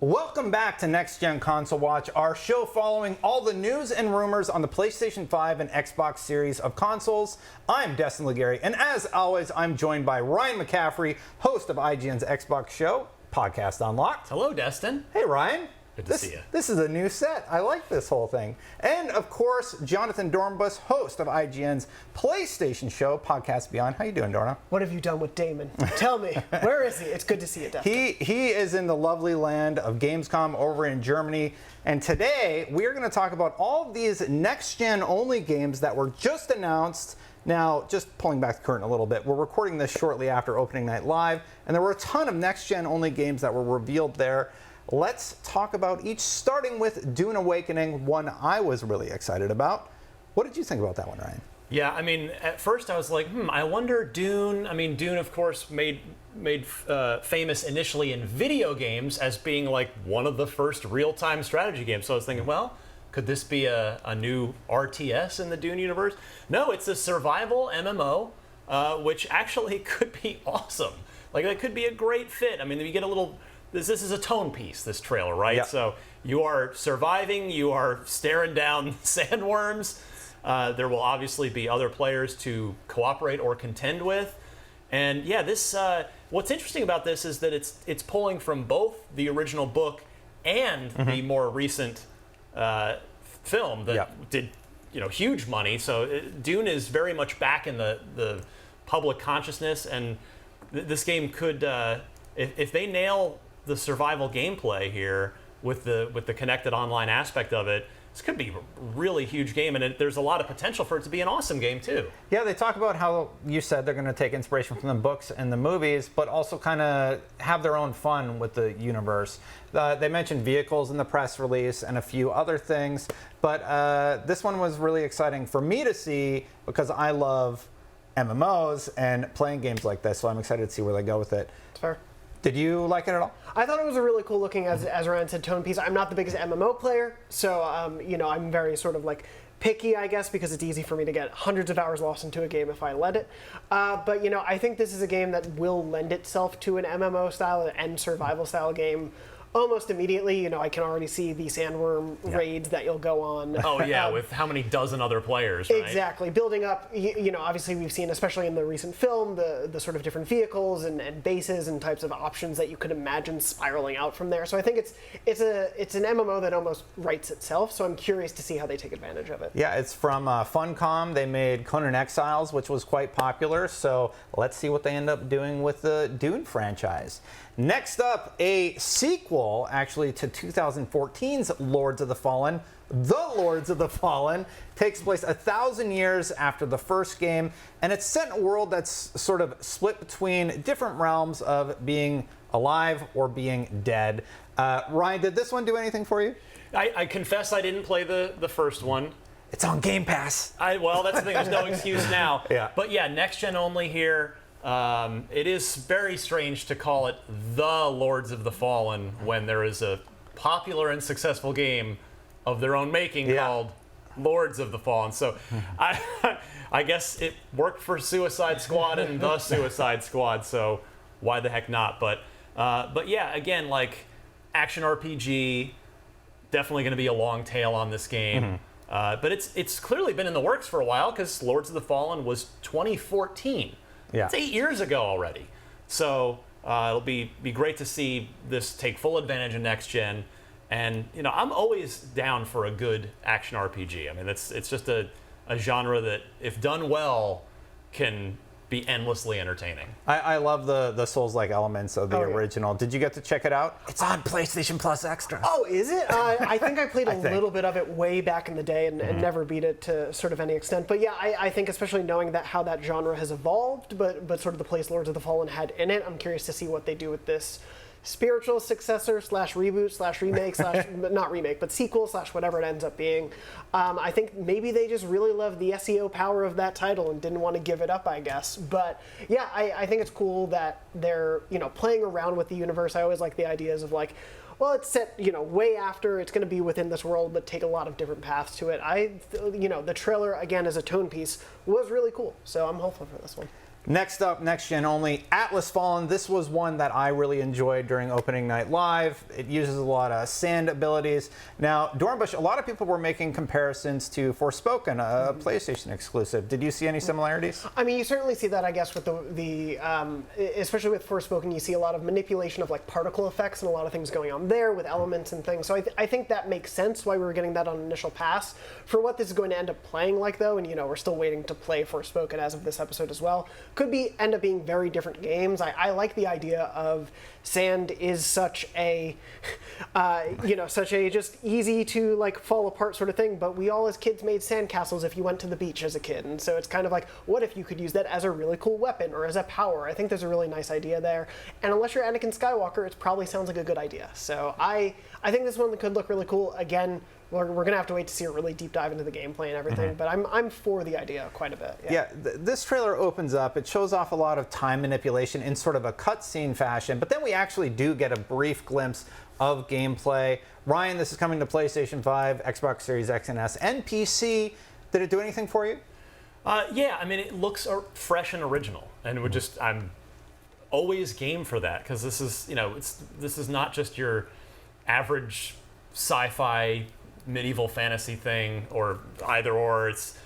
Welcome back to Next Gen Console Watch, our show following all the news and rumors on the PlayStation 5 and Xbox series of consoles. I'm Destin Legarie, and as always, I'm joined by Ryan McCaffrey, host of IGN's Xbox show, Podcast Unlocked. Hello, Destin. Hey, Ryan. Good to see you. This is a new set. I like this whole thing. And, of course, Jonathon Dornbush, host of IGN's PlayStation show, Podcast Beyond. How you doing, Dorna? What have you done with Daemon? Tell me. Where is he? It's good to see you, Destin. He is in the lovely land of Gamescom over in Germany. And today, we're going to talk about all of these next-gen only games that were just announced. Now, just pulling back the curtain a little bit, we're recording this shortly after opening night live, and there were a ton of next-gen only games that were revealed there. Let's talk about each, starting with Dune Awakening, one I was really excited about. What did you think about that one, Ryan? Yeah, I mean, at first I was like, I wonder Dune. I mean, Dune, of course, made famous initially in video games as being like one of the first real-time strategy games. So I was thinking, well, could this be a new RTS in the Dune universe? No, it's a survival MMO, which actually could be awesome. Like, that could be a great fit. I mean, you get a little... This is a tone piece, this trailer, right? Yep. So you are surviving, you are staring down sandworms. There will obviously be other players to cooperate or contend with. And yeah, this what's interesting about this is that it's pulling from both the original book and the more recent film that did huge money. So Dune is very much back in the public consciousness, and this game could, if they nail the survival gameplay here with the connected online aspect of it, this could be a really huge game, and there's a lot of potential for it to be an awesome game too. Yeah, they talk about how you said they're going to take inspiration from the books and the movies, but also kind of have their own fun with the universe. They mentioned vehicles in the press release and a few other things, but this one was really exciting for me to see because I love MMOs and playing games like this, so I'm excited to see where they go with it. It's fair. Did you like it at all? I thought it was a really cool looking, as Ryan said, tone piece. I'm not the biggest MMO player, so I'm very sort of like picky, I guess, because it's easy for me to get hundreds of hours lost into a game if I let it. But I think this is a game that will lend itself to an MMO style and survival style game almost immediately. I can already see the sandworm raids that you'll go on. Oh yeah, with how many dozen other players, right? Exactly. Building up, obviously we've seen, especially in the recent film, the sort of different vehicles and bases and types of options that you could imagine spiraling out from there. So I think it's an MMO that almost writes itself, so I'm curious to see how they take advantage of it. Yeah, it's from Funcom. They made Conan Exiles, which was quite popular, so let's see what they end up doing with the Dune franchise. Next up, a sequel, actually, to 2014's Lords of the Fallen. The Lords of the Fallen takes place 1,000 years after the first game, and it's set in a world that's sort of split between different realms of being alive or being dead. Ryan, did this one do anything for you? I confess I didn't play the first one. It's on Game Pass. Well, that's the thing. There's no excuse now. Yeah. But yeah, next gen only here. It is very strange to call it the Lords of the Fallen when there is a popular and successful game of their own making called Lords of the Fallen. So I guess it worked for Suicide Squad and the Suicide Squad, so why the heck not? But yeah, again, like action RPG, definitely going to be a long tail on this game. But it's clearly been in the works for a while because Lords of the Fallen was 2014. Yeah. It's 8 years ago already. So it'll be great to see this take full advantage of next gen. And I'm always down for a good action RPG. I mean, it's just a genre that, if done well, can be endlessly entertaining. I love the Souls-like elements of the original. Did you get to check it out? It's on PlayStation Plus Extra. Oh, is it? I think I played a little bit of it way back in the day and never beat it to sort of any extent. But yeah, I think especially knowing how that genre has evolved, but sort of the place Lords of the Fallen had in it, I'm curious to see what they do with this spiritual successor / reboot / remake / not remake, but sequel / whatever it ends up being. I think maybe they just really loved the SEO power of that title and didn't want to give it up, I guess. But yeah, I think it's cool that they're playing around with the universe. I always like the ideas of like, well, it's set way after, it's going to be within this world, but take a lot of different paths to it. The trailer, again, as a tone piece, was really cool. So I'm hopeful for this one. Next up, next gen only, Atlas Fallen. This was one that I really enjoyed during opening night live. It uses a lot of sand abilities. Now, Dornbush, a lot of people were making comparisons to Forspoken, a PlayStation exclusive. Did you see any similarities? I mean, you certainly see that, I guess, with the especially with Forspoken, you see a lot of manipulation of like particle effects and a lot of things going on there with elements and things. So I think that makes sense why we were getting that on initial pass. For what this is going to end up playing like, though, and we're still waiting to play Forspoken as of this episode as well, could end up being very different games. I like the idea of sand is such a, such a just easy to like fall apart sort of thing, but we all as kids made sand castles if you went to the beach as a kid, and so it's kind of like, what if you could use that as a really cool weapon or as a power? I think there's a really nice idea there, and unless you're Anakin Skywalker, it probably sounds like a good idea. So I think this one could look really cool. Again, we're going to have to wait to see a really deep dive into the gameplay and everything, but I'm for the idea quite a bit. Yeah, this trailer opens up. It shows off a lot of time manipulation in sort of a cutscene fashion, but then we actually do get a brief glimpse of gameplay. Ryan, this is coming to PlayStation 5, Xbox Series X and S, and PC. Did it do anything for you? Yeah, I mean, it looks fresh and original, and I'm always game for that, because this is, this is not just your average sci-fi medieval fantasy thing or either or. It's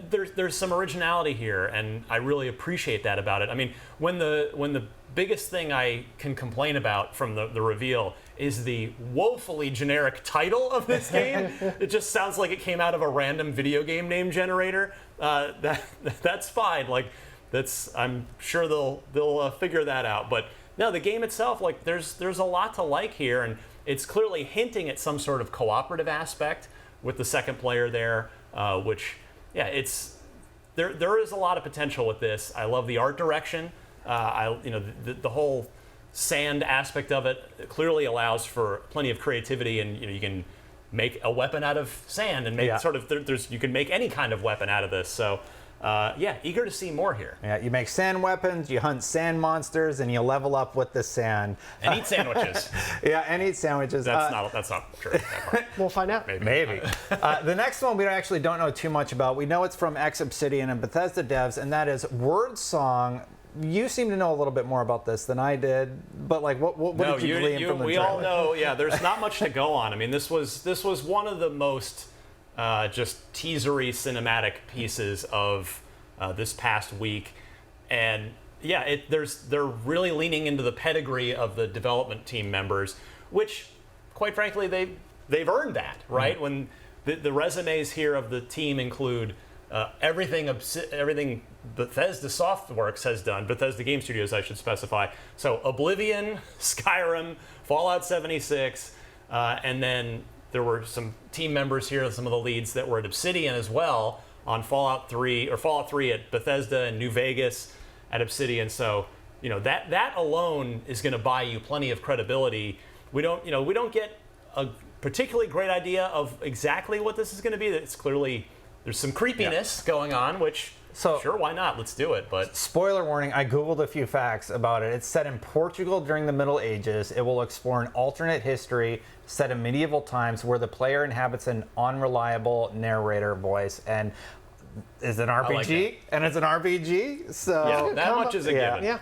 there's some originality here, and I really appreciate that about it. I mean, when the biggest thing I can complain about from the reveal is the woefully generic title of this game. It just sounds like it came out of a random video game name generator. That's fine. Like, I'm sure they'll figure that out. But no, the game itself, like, there's a lot to like here, and it's clearly hinting at some sort of cooperative aspect with the second player there, which, yeah, there is a lot of potential with this. I love the art direction. The whole sand aspect of it clearly allows for plenty of creativity, and you can make a weapon out of sand and make you can make any kind of weapon out of this. So. Eager to see more here. Yeah, you make sand weapons, you hunt sand monsters, and you level up with the sand. And eat sandwiches. And eat sandwiches. That's not true. We'll find out. Maybe. The next one we actually don't know too much about. We know it's from Obsidian and Bethesda devs, and that is Wordsong. You seem to know a little bit more about this than I did, but like, what did you glean from the trailer? We all know. Yeah, there's not much to go on. I mean, this was one of the most just teasery cinematic pieces of this past week, and yeah, they're really leaning into the pedigree of the development team members, which, quite frankly, they've earned that, right? Mm-hmm. When the resumes here of the team include everything Bethesda Softworks has done, Bethesda Game Studios, I should specify. So Oblivion, Skyrim, Fallout 76, and then there were some team members here, some of the leads that were at Obsidian as well on Fallout 3 at Bethesda and New Vegas at Obsidian. So, that alone is going to buy you plenty of credibility. We don't get a particularly great idea of exactly what this is going to be. It's clearly there's some creepiness going on, which sure, why not? Let's do it. But spoiler warning, I Googled a few facts about it. It's set in Portugal during the Middle Ages. It will explore an alternate history set in medieval times where the player inhabits an unreliable narrator voice and is an RPG. And it's an RPG, so yeah, that much is a given.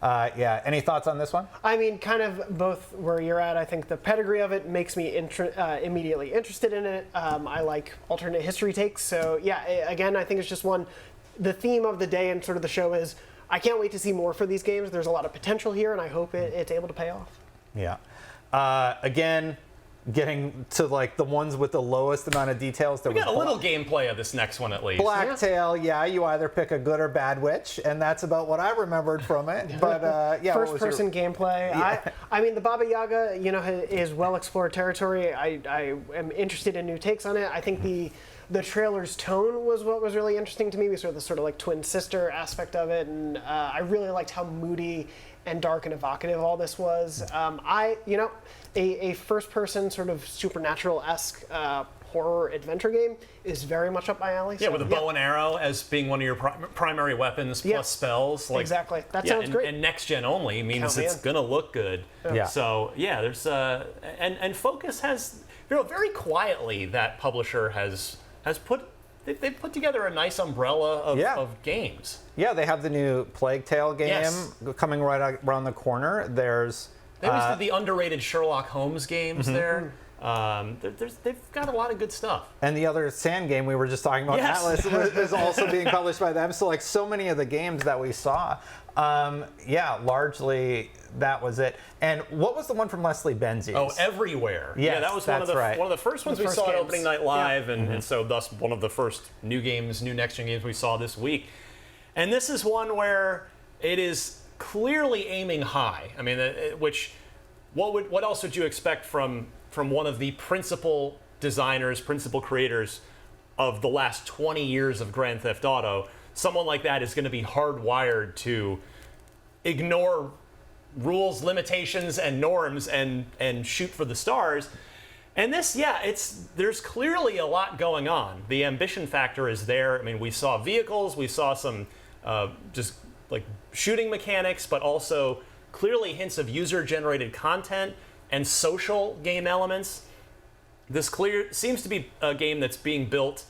Yeah. Any thoughts on this one? I mean, kind of both where you're at. I think the pedigree of it makes me immediately interested in it. I like alternate history takes. So yeah, again, I think it's just the theme of the day and sort of the show is, I can't wait to see more for these games. There's a lot of potential here, and I hope it's able to pay off. Yeah. Again, getting to like the ones with the lowest amount of details. We got a little gameplay of this next one at least. Blacktail, you either pick a good or bad witch, and that's about what I remembered from it. But first-person gameplay. Yeah. I mean, the Baba Yaga, is well-explored territory. I am interested in new takes on it. I think the trailer's tone was what was really interesting to me. We saw the sort of like twin sister aspect of it, and I really liked how moody and dark and evocative all this was. A first-person sort of supernatural-esque horror adventure game is very much up my alley. Yeah, with a bow and arrow as being one of your primary weapons plus spells. Like, exactly. That sounds great. And next gen only means it's gonna look good. Yeah. So yeah, there's and Focus has very quietly, that publisher has put they've put together a nice umbrella of games. Yeah, they have the new Plague Tale game coming right around the corner. There's the underrated Sherlock Holmes games there. They've got a lot of good stuff. And the other Sand game we were just talking about, Atlas, is also being published by them. So like so many of the games that we saw, largely that was it. And what was the one from Leslie Benzies? Oh, Everywhere. Yes, yeah, that was one of the first ones we saw at Opening Night Live, and so thus one of the first new next-gen games we saw this week. And this is one where it is clearly aiming high. I mean, what else would you expect from one of the principal designers, principal creators of the last 20 years of Grand Theft Auto? Someone like that is going to be hardwired to ignore rules, limitations, and norms and shoot for the stars. And this, there's clearly a lot going on. The ambition factor is there. I mean, we saw vehicles, we saw some just like shooting mechanics, but also clearly hints of user-generated content and social game elements. This seems to be a game that's being built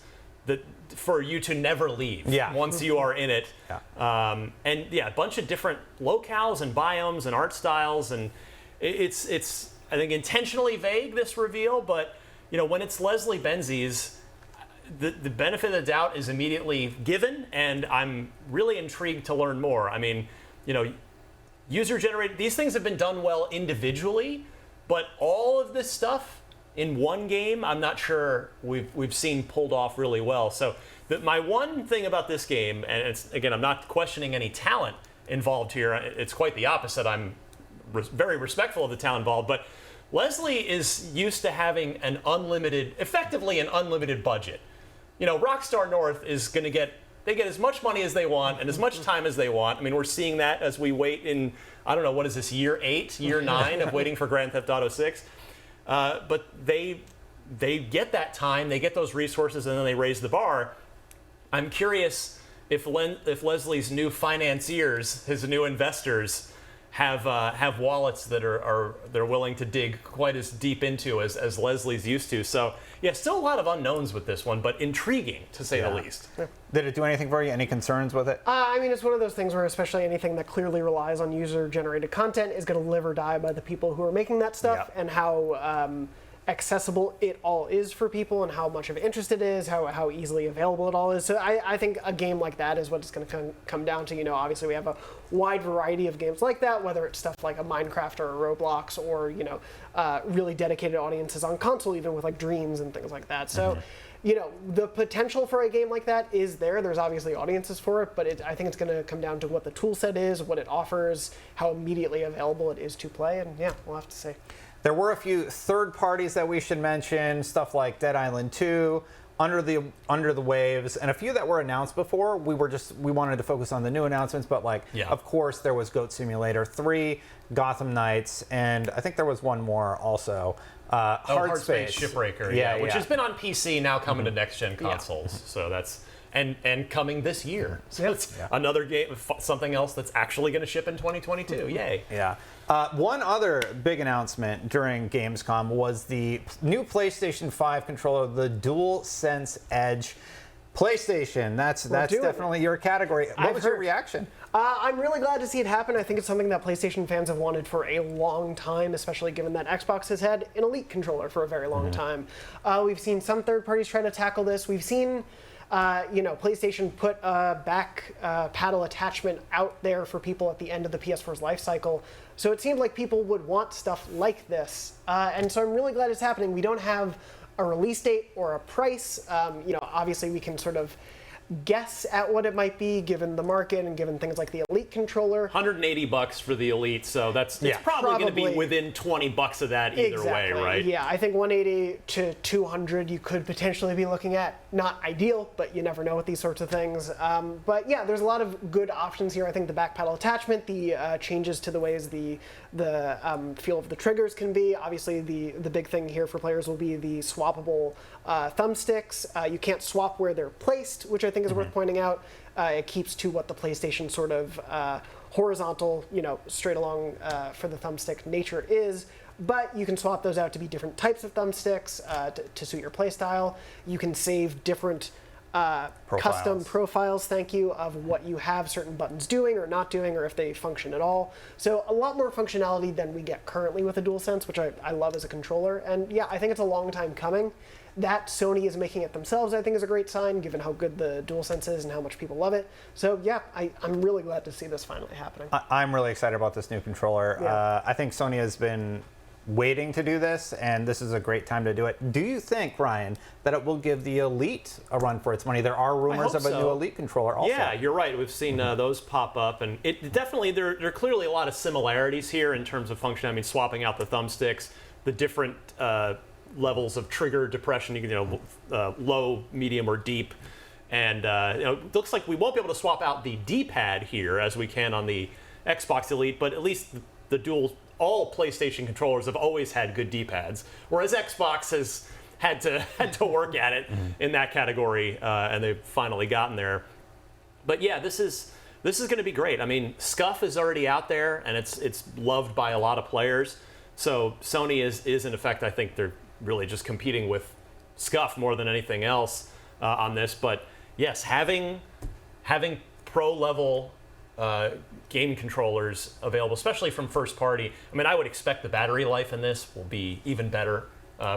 for you to never leave once you are in it. A bunch of different locales and biomes and art styles, and it's I think intentionally vague, this reveal, but when it's Leslie Benzies, the benefit of the doubt is immediately given, and I'm really intrigued to learn more. I mean, user-generated, these things have been done well individually, but all of this stuff in one game, I'm not sure we've seen pulled off really well. So my one thing about this game, and I'm not questioning any talent involved here. It's quite the opposite. I'm very respectful of the talent involved, but Leslie is used to having effectively an unlimited budget. Rockstar North is going to get as much money as they want and as much time as they want. I mean, we're seeing that as we wait in, I don't know, what is this, year 8, year 9 of waiting for Grand Theft Auto 6. But they get that time, they get those resources, and then they raise the bar. I'm curious if Leslie's new financiers, his new investors, have wallets that they're willing to dig quite as deep into as Leslie's used to. So still a lot of unknowns with this one, but intriguing to say the least. Yeah. Did it do anything for you? Any concerns with it? I mean, it's one of those things where especially anything that clearly relies on user-generated content is going to live or die by the people who are making that stuff, and how accessible it all is for people, and how much of interest it is, how easily available it all is. So I think a game like that is what it's going to come down to. Obviously we have a wide variety of games like that, whether it's stuff like a Minecraft or a Roblox, or really dedicated audiences on console, even with like Dreams and things like that. So the potential for a game like that is there. There's obviously audiences for it, but I think it's going to come down to what the tool set is, what it offers, how immediately available it is to play, and we'll have to see. There were a few third parties that we should mention, stuff like Dead Island 2, Under the Waves, and a few that were announced before. We wanted to focus on the new announcements, but of course there was Goat Simulator 3, Gotham Knights, and I think there was one more also. Hard Space Shipbreaker, which has been on PC, now coming to next-gen consoles. So that's and coming this year. So it's another game, something else that's actually going to ship in 2022. Yay! Yeah. One other big announcement during Gamescom was the new PlayStation 5 controller, the DualSense Edge. PlayStation, that's definitely your category. What was your reaction? I'm really glad to see it happen. I think it's something that PlayStation fans have wanted for a long time, especially given that Xbox has had an Elite controller for a very long time. We've seen some third parties try to tackle this. We've seen PlayStation put a back paddle attachment out there for people at the end of the PS4's life cycle. So it seemed like people would want stuff like this. And so I'm really glad it's happening. We don't have a release date or a price. Obviously we can sort of guess at what it might be given the market and given things like the Elite controller. $180 for the Elite, so it's probably going to be within $20 of that either way, right? Yeah, I think 180 to 200 you could potentially be looking at. Not ideal, but you never know with these sorts of things. But there's a lot of good options here. I think the back paddle attachment, the changes to the ways the feel of the triggers can be. Obviously, the big thing here for players will be the swappable thumbsticks. You can't swap where they're placed, which I think is worth pointing out. It keeps to what the PlayStation sort of horizontal, straight along for the thumbstick nature is. But you can swap those out to be different types of thumbsticks to suit your playstyle. You can save different custom profiles, thank you, of what you have certain buttons doing or not doing, or if they function at all. So a lot more functionality than we get currently with a DualSense, which I love as a controller. And yeah, I think it's a long time coming. That Sony is making it themselves, I think, is a great sign, given how good the DualSense is and how much people love it. So yeah, I'm really glad to see this finally happening. I'm really excited about this new controller. Yeah. I think Sony has been waiting to do this, and this is a great time to do it. Do you think, Ryan, that it will give the Elite a run for its money? There are rumors of a new Elite controller also. Yeah, you're right. We've seen those pop up, and it definitely, there are clearly a lot of similarities here in terms of function. I mean, swapping out the thumbsticks, the different levels of trigger depression, low, medium, or deep. And it looks like we won't be able to swap out the D-pad here as we can on the Xbox Elite, but at least all PlayStation controllers have always had good D-pads, whereas Xbox has had to work at it in that category, and they've finally gotten there. But yeah, this is going to be great. I mean, Scuff is already out there, and it's loved by a lot of players. So Sony is in effect, I think they're really just competing with Scuff more than anything else on this. But yes, having pro level game controllers available, especially from first party. I mean, I would expect the battery life in this will be even better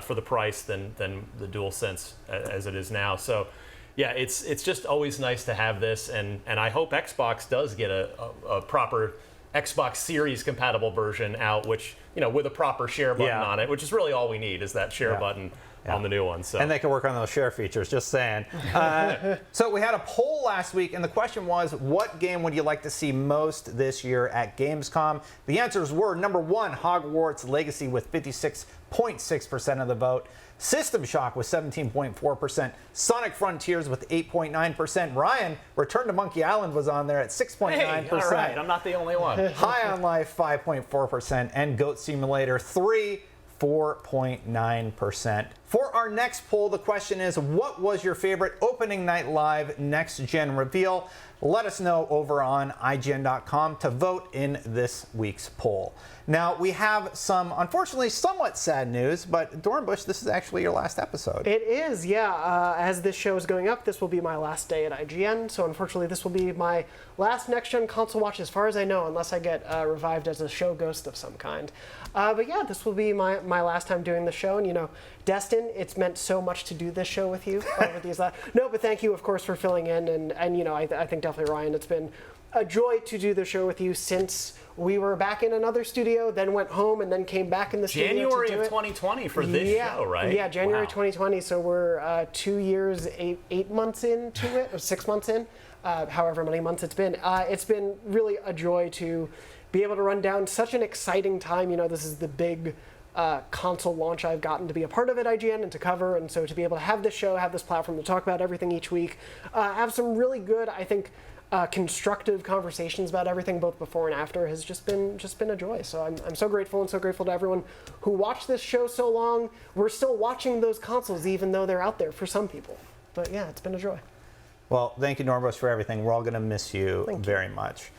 for the price than the DualSense as it is now. So yeah, it's just always nice to have this, and I hope Xbox does get a proper Xbox Series compatible version out, which, with a proper share button on it, which is really all we need, is that share button on the new one. So. And they can work on those share features, just saying. So we had a poll last week, and the question was, what game would you like to see most this year at Gamescom? The answers were, number 1, Hogwarts Legacy with 56.6% of the vote. System Shock with 17.4%. Sonic Frontiers with 8.9%. Ryan, Return to Monkey Island was on there at 6.9%. Hey, all right, I'm not the only one. High on Life, 5.4%. And Goat Simulator 3, 4.9%. For our next poll, the question is, what was your favorite opening night live next-gen reveal? Let us know over on IGN.com to vote in this week's poll. Now, we have some, unfortunately, somewhat sad news, but Dornbush, this is actually your last episode. It is, yeah. As this show is going up, this will be my last day at IGN, so unfortunately this will be my last next-gen console watch, as far as I know, unless I get revived as a show ghost of some kind. But yeah, this will be my last time doing the show, and Destin, it's meant so much to do this show with you over these last... No, but thank you, of course, for filling in, and I think definitely, Ryan, it's been a joy to do the show with you since we were back in another studio, then went home, and then came back in the studio January to do of it. 2020 for this show, right? Yeah, January Wow. 2020, so we're 2 years, 8 months into it, or 6 months in, however many months it's been. It's been really a joy to be able to run down such an exciting time. This is the big console launch I've gotten to be a part of at IGN and to cover, and so to be able to have this show, have this platform to talk about everything each week, have some really good, I think, constructive conversations about everything, both before and after, has just been a joy. So I'm so grateful, and so grateful to everyone who watched this show so long. We're still watching those consoles, even though they're out there for some people. But yeah, it's been a joy. Well, thank you, Dornbush, for everything. We're all going to miss you very much.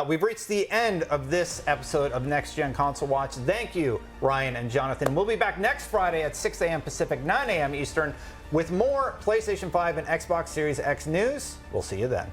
We've reached the end of this episode of Next Gen Console Watch. Thank you, Ryan and Jonathan. We'll be back next Friday at 6 a.m. Pacific, 9 a.m. Eastern with more PlayStation 5 and Xbox Series X news. We'll see you then.